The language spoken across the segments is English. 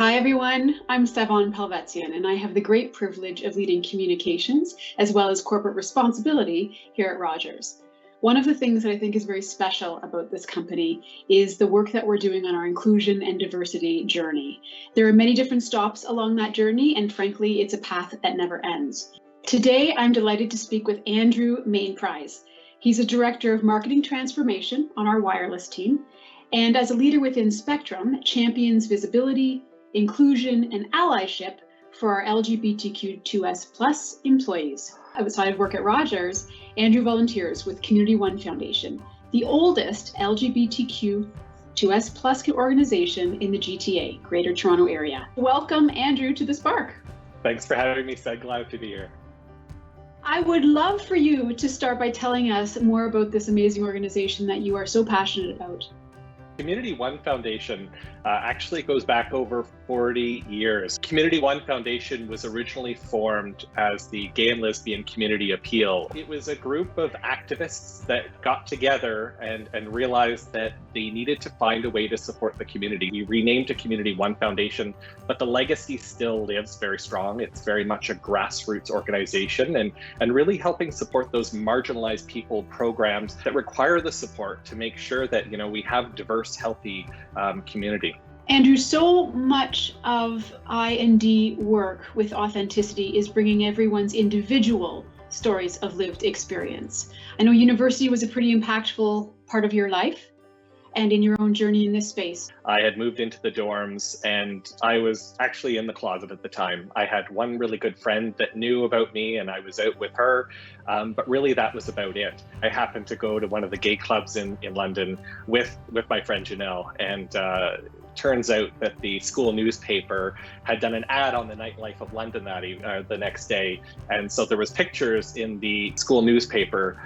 Hi everyone, I'm Stefan Palvetzian and I have the great privilege of leading communications as well as corporate responsibility here at Rogers. One of the things that I think is very special about this company is the work that we're doing on our inclusion and diversity journey. There are many different stops along that journey, and frankly, it's a path that never ends. Today, I'm delighted to speak with Andrew Mainprize. He's a director of marketing transformation on our wireless team, and as a leader within Spectrum, champions visibility, inclusion, and allyship for our LGBTQ2S+ employees. Outside of work at Rogers, Andrew volunteers with Community One Foundation, the oldest LGBTQ2S+ organization in the GTA, Greater Toronto Area. Welcome, Andrew, to The Spark. Thanks for having me. So glad to be here. I would love for you to start by telling us more about this amazing organization that you are so passionate about. Community One Foundation actually goes back over 40 years. Community One Foundation was originally formed as the Gay and Lesbian Community Appeal. It was a group of activists that got together and realized that they needed to find a way to support the community. We renamed to Community One Foundation, but the legacy still lives very strong. It's very much a grassroots organization and really helping support those marginalized people programs that require the support to make sure that, we have diverse, healthy community. Andrew, so much of I&D work with authenticity is bringing everyone's individual stories of lived experience. I know university was a pretty impactful part of your life and in your own journey in this space. I had moved into the dorms and I was actually in the closet at the time. I had one really good friend that knew about me and I was out with her, but really that was about it. I happened to go to one of the gay clubs in London with my friend Janelle, and turns out that the school newspaper had done an ad on the nightlife of London the next day. And so there was pictures in the school newspaper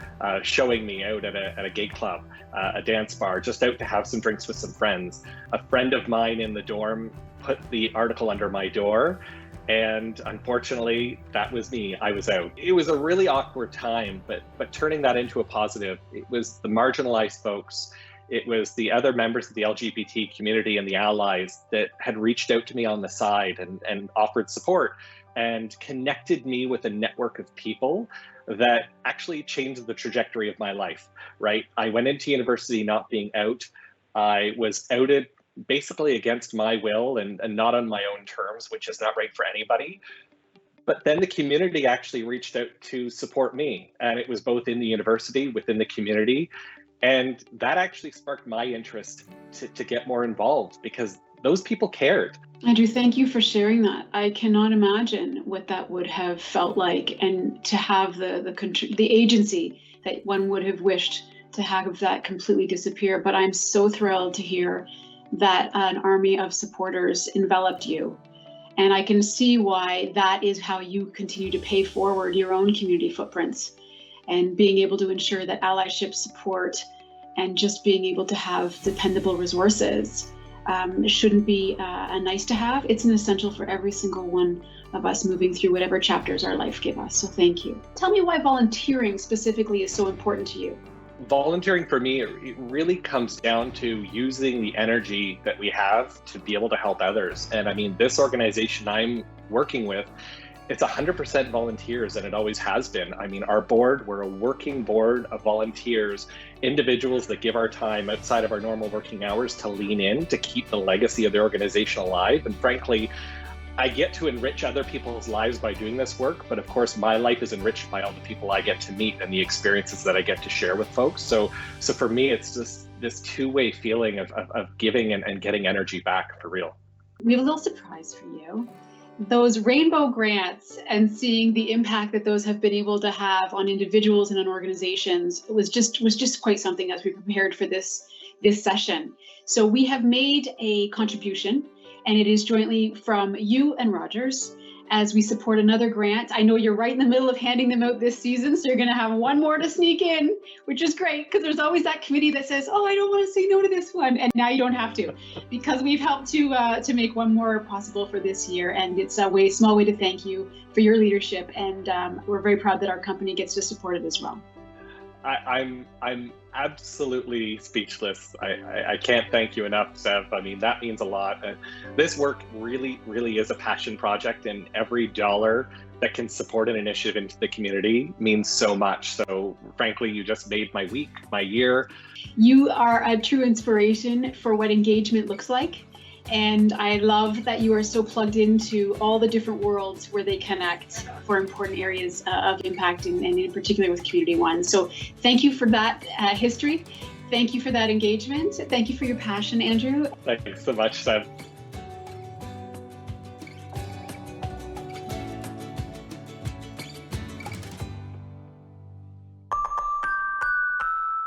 showing me out at a gay club, a dance bar, just out to have some drinks with some friends. A friend of mine in the dorm put the article under my door, and unfortunately, that was me. I was out. It was a really awkward time, but turning that into a positive, it was the marginalized folks. It was the other members of the LGBT community and the allies that had reached out to me on the side and offered support and connected me with a network of people that actually changed the trajectory of my life, right? I went into university not being out. I was outed basically against my will and not on my own terms, which is not right for anybody. But then the community actually reached out to support me. And it was both in the university, within the community. And that actually sparked my interest to get more involved because those people cared. Andrew, thank you for sharing that. I cannot imagine what that would have felt like, and to have the agency that one would have wished to have that completely disappear. But I'm so thrilled to hear that an army of supporters enveloped you. And I can see why that is how you continue to pay forward your own community footprints, and being able to ensure that allyship support and just being able to have dependable resources shouldn't be a nice to have. It's an essential for every single one of us moving through whatever chapters our life give us. So thank you. Tell me why volunteering specifically is so important to you. Volunteering for me, it really comes down to using the energy that we have to be able to help others. And I mean, this organization I'm working with, it's 100% volunteers, and it always has been. I mean, our board, we're a working board of volunteers, individuals that give our time outside of our normal working hours to lean in, to keep the legacy of the organization alive. And frankly, I get to enrich other people's lives by doing this work, but of course, my life is enriched by all the people I get to meet and the experiences that I get to share with folks. So for me, it's just this two-way feeling of giving and getting energy back for real. We have a little surprise for you. Those rainbow grants and seeing the impact that those have been able to have on individuals and on organizations was just quite something as we prepared for this session. So we have made a contribution, and it is jointly from you and Rogers as we support another grant. I know you're right in the middle of handing them out this season, so you're going to have one more to sneak in, which is great because there's always that committee that says, oh, I don't want to say no to this one. And now you don't have to, because we've helped to make one more possible for this year. And it's a small way to thank you for your leadership. And we're very proud that our company gets to support it as well. I'm absolutely speechless. I can't thank you enough, Sev. I mean, that means a lot. This work really, really is a passion project, and every dollar that can support an initiative into the community means so much. So frankly, you just made my week, my year. You are a true inspiration for what engagement looks like. And I love that you are so plugged into all the different worlds where they connect for important areas of impact, and in particular with Community One. So thank you for that history. Thank you for that engagement. Thank you for your passion, Andrew. Thanks so much, Sev.